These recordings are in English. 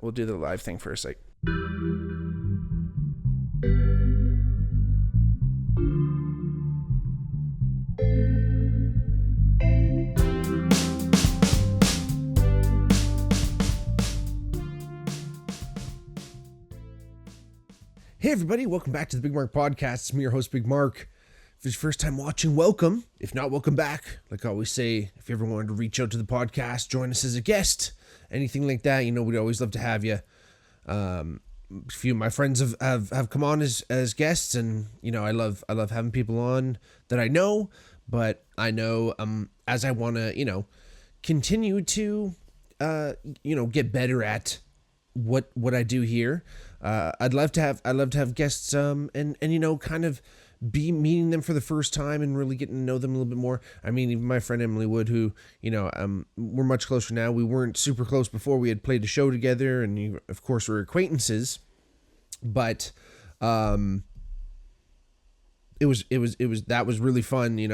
we'll do the live thing first. Like, hey everybody, welcome back to the Bigmark podcast. It's me, your host, Bigmark. If it's your first time watching, welcome. If not, welcome back. Like I always say, if you ever wanted to reach out to the podcast, join us as a guest, anything like that, we'd always love to have you. A few of my friends have come on as guests, and I love having people on that I know, but I know as I want to continue to get better at what I do here. I'd love to have guests and kind of be meeting them for the first time and really getting to know them a little bit more. I mean, even my friend Emily Wood, who we're much closer now. We weren't super close before. We had played a show together, and of course we're acquaintances. But it was really fun. When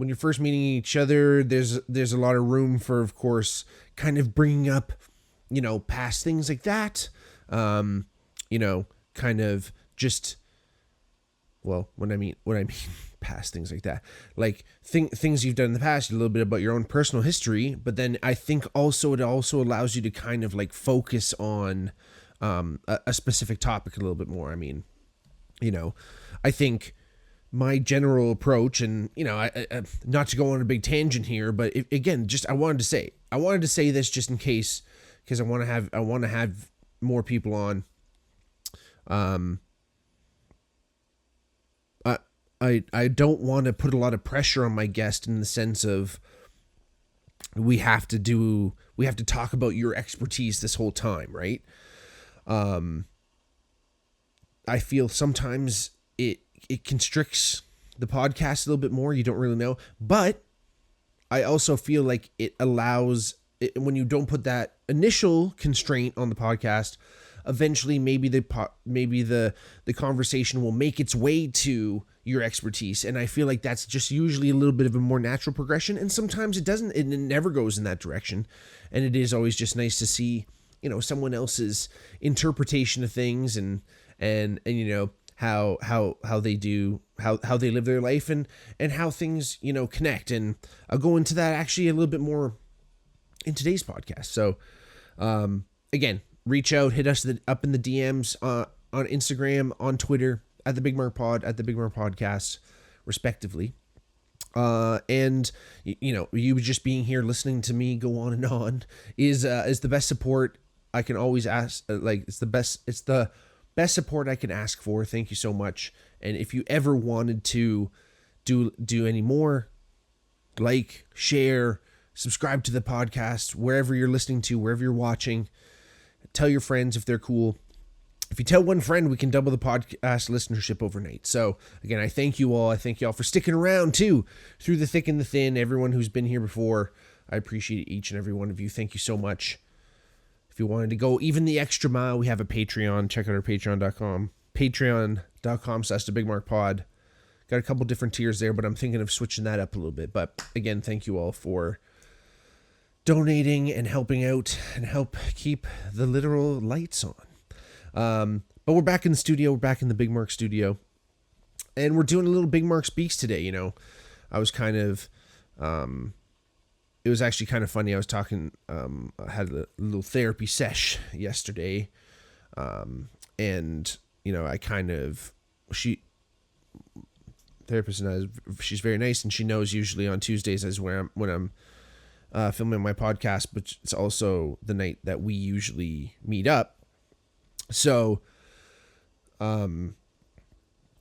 you're first meeting each other, there's a lot of room for, of course, kind of bringing up past things like that. Kind of just, well, when I mean past things like that, like things you've done in the past, a little bit about your own personal history, but then I think also it also allows you to kind of like focus on a specific topic a little bit more. I mean, I think my general approach, and I not to go on a big tangent here, but I wanted to say this just in case, because I want to have more people on. I don't want to put a lot of pressure on my guest in the sense of we have to talk about your expertise this whole time, right? I feel sometimes it constricts the podcast a little bit more. You don't really know, but I also feel like it allows it, when you don't put that initial constraint on the podcast, eventually maybe the conversation will make its way to your expertise. And I feel like that's just usually a little bit of a more natural progression. And sometimes it doesn't, it never goes in that direction. And it is always just nice to see, someone else's interpretation of things and how they do, how they live their life and how things, connect. And I'll go into that actually a little bit more in today's podcast. So, again, reach out, hit us up in the DMs on Instagram, on Twitter, at the Bigmark Pod, at the Bigmark Podcast, respectively. And you just being here listening to me go on and on is the best support I can always ask. It's the best support I can ask for. Thank you so much. And if you ever wanted to do any more, like, share, subscribe to the podcast, wherever you're listening to, wherever you're watching. Tell your friends if they're cool. If you tell one friend, we can double the podcast listenership overnight. So again, I thank you all. I thank you all for sticking around too, through the thick and the thin. Everyone who's been here before, I appreciate each and every one of you. Thank you so much. If you wanted to go even the extra mile, we have a Patreon. Check out our patreon.com. Patreon.com/thebigmarkpod. Got a couple different tiers there, but I'm thinking of switching that up a little bit. But again, thank you all for donating and helping out and help keep the literal lights on. But we're back in the studio. We're back in the Bigmark studio, and we're doing a little Bigmark Speaks today. I was kind of, it was actually kind of funny. I was talking, I had a little therapy sesh yesterday. And I kind of, therapist and she's very nice, and she knows usually on Tuesdays is when I'm filming my podcast, but it's also the night that we usually meet up. So,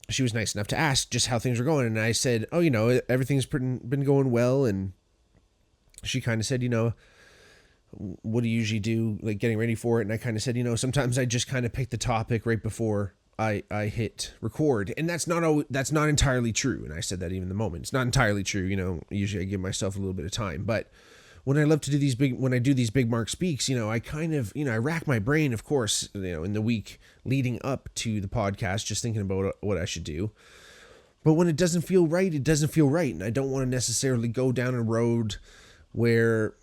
she was nice enough to ask just how things were going. And I said, oh, everything's been going well. And she kind of said, what do you usually do, like getting ready for it? And I kind of said, sometimes I just kind of pick the topic right before I hit record. And that's not entirely true. And I said that even in the moment. It's not entirely true. Usually I give myself a little bit of time, but when I love to do when I do these Bigmark Speaks, I kind of, I rack my brain, of course, in the week leading up to the podcast, just thinking about what I should do. But when it doesn't feel right, it doesn't feel right. And I don't want to necessarily go down a road where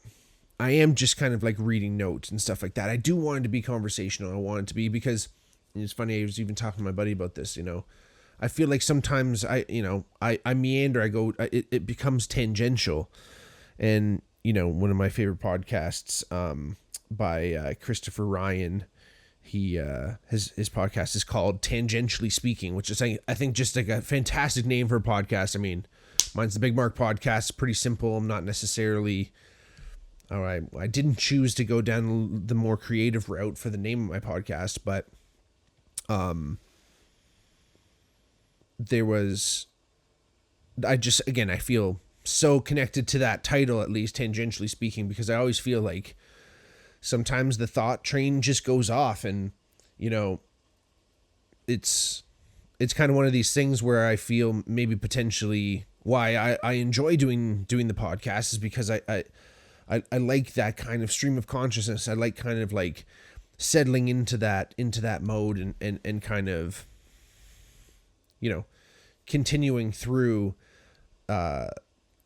I am just kind of like reading notes and stuff like that. I do want it to be conversational. I want it to be, because it's funny, I was even talking to my buddy about this, I feel like sometimes I meander, it becomes tangential. And, one of my favorite podcasts, by Christopher Ryan, his podcast is called Tangentially Speaking, which is, I think, just like a fantastic name for a podcast. I mean, mine's the Bigmark podcast. Pretty simple. I'm not necessarily, all right, I didn't choose to go down the more creative route for the name of my podcast, but I feel so connected to that title, at least tangentially speaking, because I always feel like sometimes the thought train just goes off, and it's kind of one of these things where I feel maybe potentially why I enjoy doing the podcast is because I like that kind of stream of consciousness. I like kind of like settling into that mode, and kind of continuing through,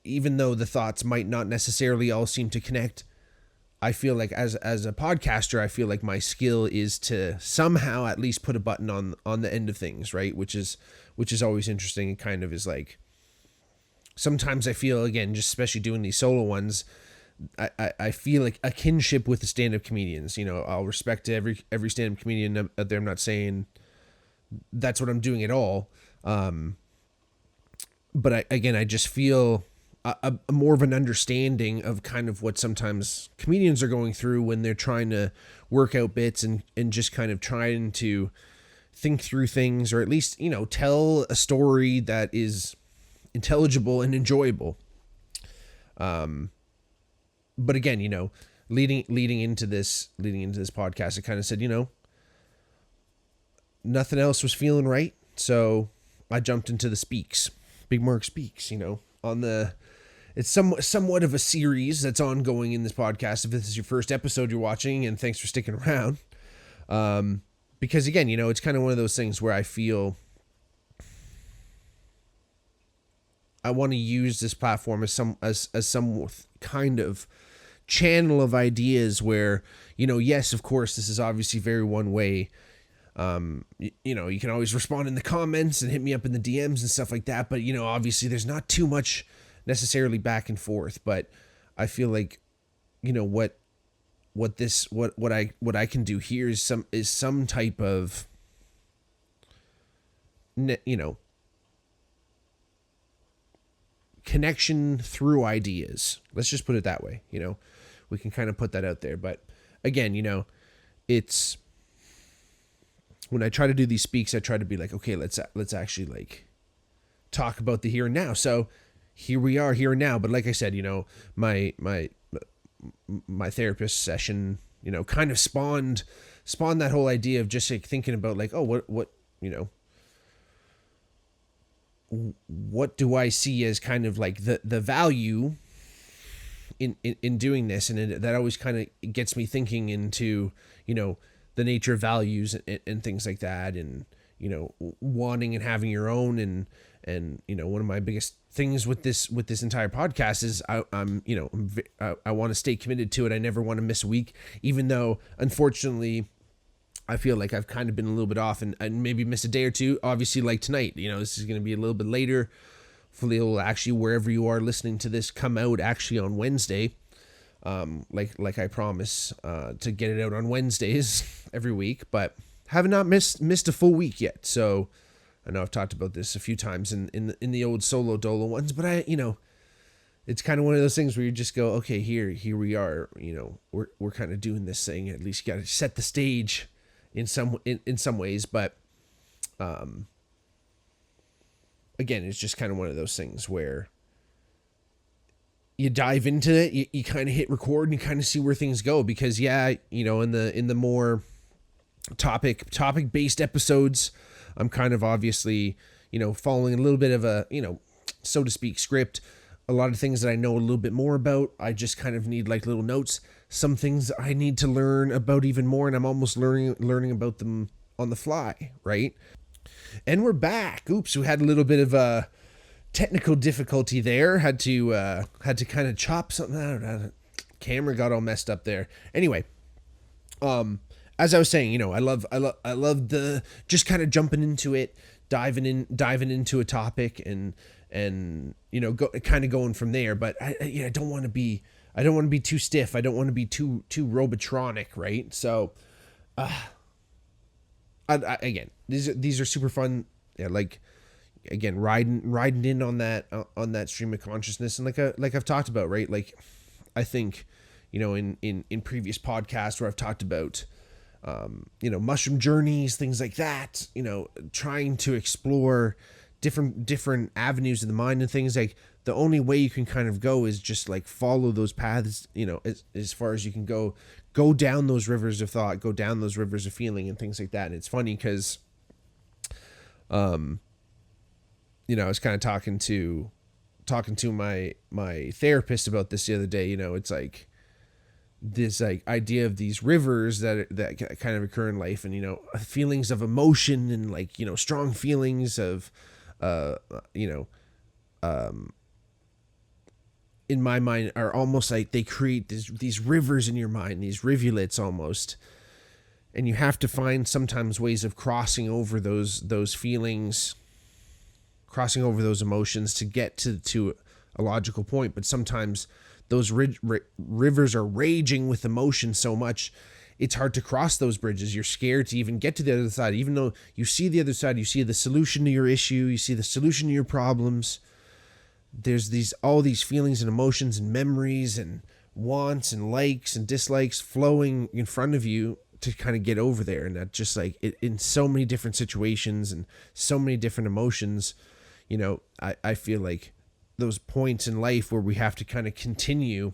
even though the thoughts might not necessarily all seem to connect. I feel like as a podcaster, I feel like my skill is to somehow at least put a button on the end of things, right? Which is always interesting, and kind of is like, sometimes I feel, again, just especially doing these solo ones, I feel like a kinship with the stand-up comedians. I'll respect to every stand-up comedian out there. I'm not saying that's what I'm doing at all. But I just feel a more of an understanding of kind of what sometimes comedians are going through when they're trying to work out bits, and just kind of trying to think through things, or at least, tell a story that is intelligible and enjoyable. But again, leading into this podcast, I kind of said, nothing else was feeling right. So I jumped into the Speaks, Bigmark Speaks, it's somewhat of a series that's ongoing in this podcast. If this is your first episode you're watching, and thanks for sticking around. Because again, it's kind of one of those things where I feel I want to use this platform as some kind of channel of ideas where, yes, of course, this is obviously very one way. You can always respond in the comments and hit me up in the DMs and stuff like that. But, obviously there's not too much necessarily back and forth, but I feel like, what I can do here is some type of, connection through ideas. Let's just put it that way. We can kind of put that out there. But again, it's, when I try to do these speaks, I try to be like, okay, let's actually like talk about the here and now. So here we are, here and now. But like I said, my therapist session, kind of spawned that whole idea of just like thinking about like, oh, what do I see as kind of like the value in doing this? And that always kind of gets me thinking into, the nature of values and things like that, and, wanting and having your own. And one of my biggest things with this entire podcast is I want to stay committed to it. I never want to miss a week, even though unfortunately I feel like I've kind of been a little bit off and maybe miss a day or two. Obviously, like tonight, this is going to be a little bit later. Hopefully it'll actually, wherever you are listening to this, come out actually on Wednesday. Like I promise, to get it out on Wednesdays every week, but have not missed a full week yet. So I know I've talked about this a few times in the old solo dolo ones, but it's kind of one of those things where you just go, okay, here we are, we're kind of doing this thing. At least you got to set the stage in some ways, but, again, it's just kind of one of those things where you dive into it, you kind of hit record and you kind of see where things go, because in the more topic based episodes, I'm kind of obviously, following a little bit of a, so to speak, script. A lot of things that I know a little bit more about, I just kind of need like little notes. Some things I need to learn about even more, and I'm almost learning about them on the fly, right? And we're back. Oops, we had a little bit of a technical difficulty there. Had to kind of chop something out. camera got all messed up there. Anyway, as I was saying, I love the just kind of jumping into it, diving into a topic and kind of going from there. But I don't want to be too stiff. I don't want to be too robotronic, right? So, again, these are super fun. Yeah, like, again, riding in on that stream of consciousness, and like I've talked about, right? Like, I think, in previous podcasts where I've talked about, mushroom journeys, things like that, trying to explore different avenues of the mind and things. Like, the only way you can kind of go is just like follow those paths, as far as you can go down those rivers of thought, go down those rivers of feeling and things like that. And it's funny because, I was kind of talking to my therapist about this the other day. It's like this like idea of these rivers that kind of occur in life, and feelings of emotion and like strong feelings of in my mind are almost like they create these rivers in your mind, these rivulets almost. And you have to find sometimes ways of crossing over those feelings, crossing over those emotions to get to a logical point. But sometimes those rivers are raging with emotion so much, it's hard to cross those bridges. You're scared to even get to the other side. Even though you see the other side, you see the solution to your issue, you see the solution to your problems. There's all these feelings and emotions and memories and wants and likes and dislikes flowing in front of you to kind of get over there. And that just like in so many different situations and so many different emotions, I feel like those points in life where we have to kind of continue,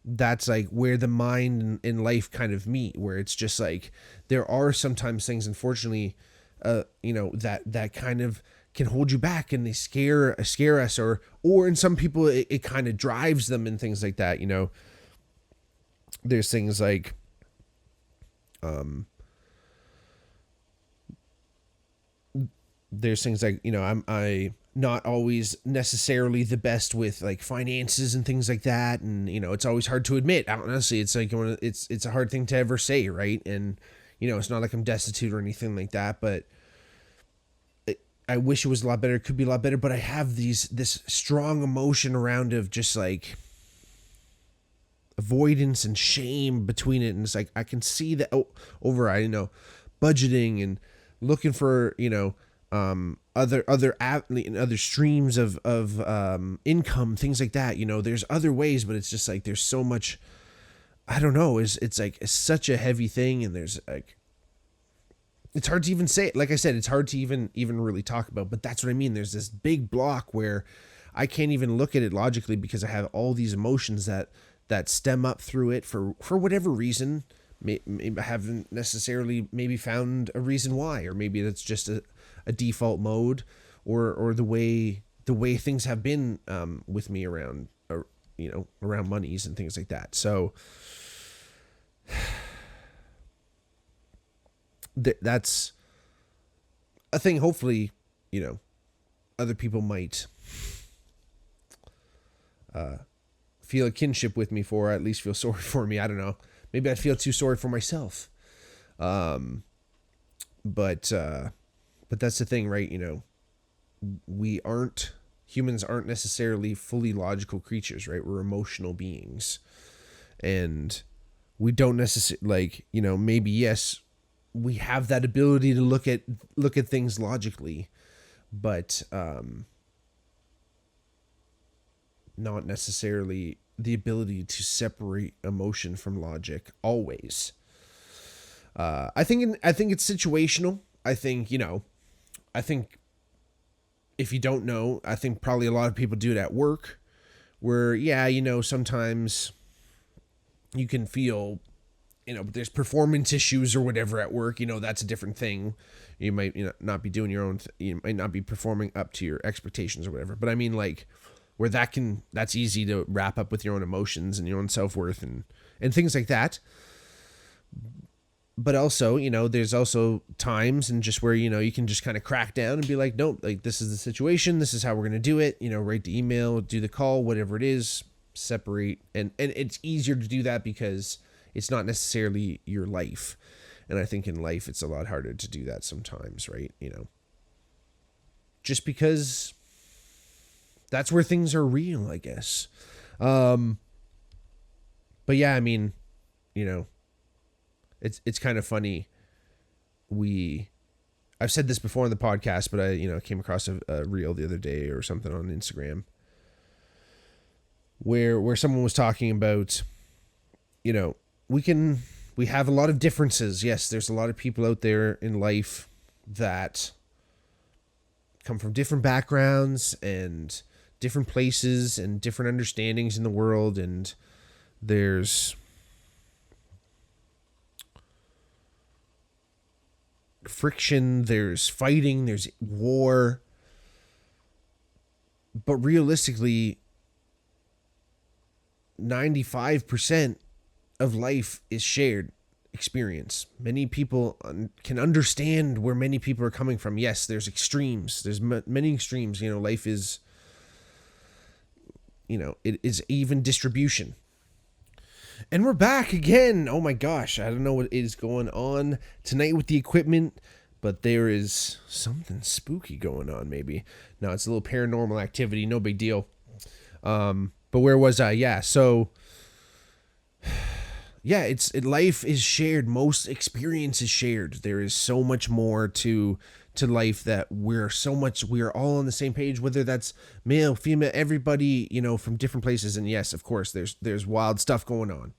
that's like where the mind and life kind of meet, where it's just like there are sometimes things, unfortunately, that kind of can hold you back, and they scare us, or in some people it kind of drives them and things like that. There's things like I not always necessarily the best with like finances and things like that, and it's always hard to admit. Honestly, it's like it's a hard thing to ever say, right? And it's not like I'm destitute or anything like that, but I wish it was a lot better. It could be a lot better, but I have this strong emotion around of just like avoidance and shame between it. And it's like, I can see that over, budgeting and looking for, other streams of income, things like that. There's other ways, but it's just like, there's so much, I don't know. It's like, it's such a heavy thing. And there's like, it's hard to even say it. Like I said, it's hard to even really talk about, but that's what I mean. There's this big block where I can't even look at it logically because I have all these emotions that stem up through it for whatever reason. Maybe I haven't necessarily maybe found a reason why, or maybe that's just a default mode, or the way things have been with me around monies and things like that. So that's a thing. Hopefully, other people might feel a kinship with me for, or at least feel sorry for me. I don't know. Maybe I'd feel too sorry for myself. But that's the thing, right? Humans aren't necessarily fully logical creatures, right? We're emotional beings, and we don't necessarily maybe, yes, we have that ability to look at things logically, but not necessarily the ability to separate emotion from logic always. I think it's situational. I think if you don't know, I think probably a lot of people do it at work, where sometimes you can feel there's performance issues or whatever at work. That's a different thing. You might not be doing your own you might not be performing up to your expectations or whatever. But I mean, like, where that's easy to wrap up with your own emotions and your own self-worth and things like that. But also, there's also times and just where, you can just kind of crack down and be like, nope, like, this is the situation. This is how we're going to do it. Write the email, do the call, whatever it is. separate, and it's easier to do that because it's not necessarily your life. And I think in life it's a lot harder to do that sometimes, right? Just because that's where things are real, I guess. But yeah, I mean, it's kind of funny. I've said this before in the podcast, but I came across a reel the other day or something on Instagram where someone was talking about, we have a lot of differences. Yes, there's a lot of people out there in life that come from different backgrounds and different places and different understandings in the world, and there's friction, there's fighting, there's war. But realistically, 95% of life is shared experience. Many people can understand where many people are coming from. Yes, there's extremes. There's many extremes. Life is, it is even distribution. And we're back again. Oh my gosh. I don't know what is going on tonight with the equipment, but there is something spooky going on maybe. No, it's a little paranormal activity. No big deal. But where was I? Yeah. So yeah, life is shared. Most experience is shared. There is so much more to life that we are all on the same page, whether that's male, female, everybody, from different places. And yes, of course, there's wild stuff going on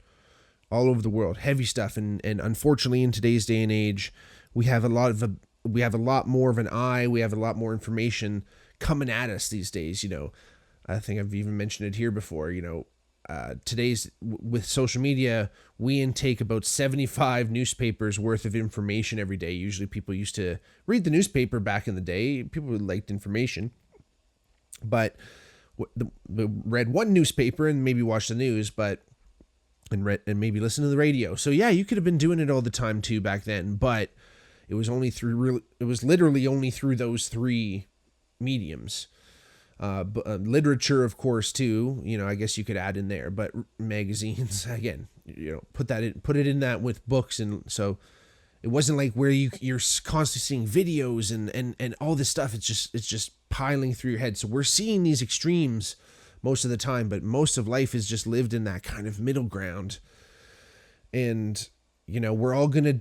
all over the world, heavy stuff. And unfortunately in today's day and age, we have a lot more of an eye. We have a lot more information coming at us these days. I think I've even mentioned it here before, today's with social media, we intake about 75 newspapers worth of information every day. Usually people used to read the newspaper back in the day. People liked information, but read one newspaper and maybe watched the news, and maybe listen to the radio. So yeah, you could have been doing it all the time too back then, but it was literally only through those three mediums. Literature, of course, too. I guess you could add in there, but magazines again. Put it in that with books, and so it wasn't like where you're constantly seeing videos and all this stuff. It's just piling through your head. So we're seeing these extremes most of the time, but most of life is just lived in that kind of middle ground. And we're all gonna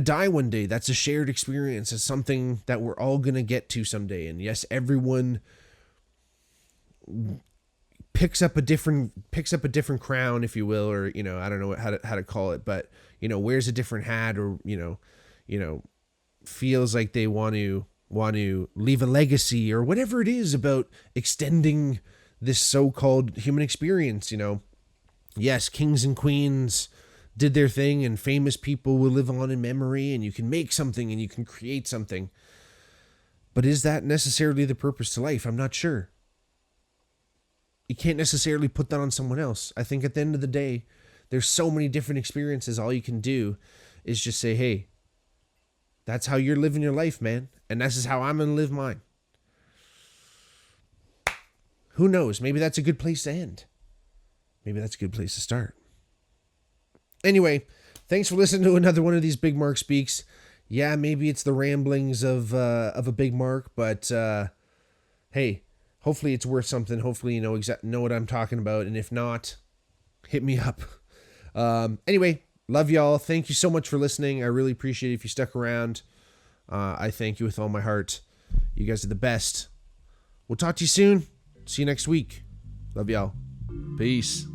die one day. That's a shared experience. It's something that we're all gonna get to someday. And yes, everyone picks up a different crown, if you will, or I don't know how to call it, but wears a different hat, or feels like they want to leave a legacy, or whatever it is about extending this so-called human experience. Yes, kings and queens did their thing, and famous people will live on in memory, and you can make something and you can create something. But is that necessarily the purpose to life? I'm not sure. You can't necessarily put that on someone else. I think at the end of the day, there's so many different experiences. All you can do is just say, hey, that's how you're living your life, man. And this is how I'm going to live mine. Who knows? Maybe that's a good place to end. Maybe that's a good place to start. Anyway, thanks for listening to another one of these Bigmark Speaks. Yeah, maybe it's the ramblings of a Bigmark, but hey, hopefully it's worth something. Hopefully you know what I'm talking about, and if not, hit me up. Anyway, love y'all. Thank you so much for listening. I really appreciate it if you stuck around. I thank you with all my heart. You guys are the best. We'll talk to you soon. See you next week. Love y'all. Peace.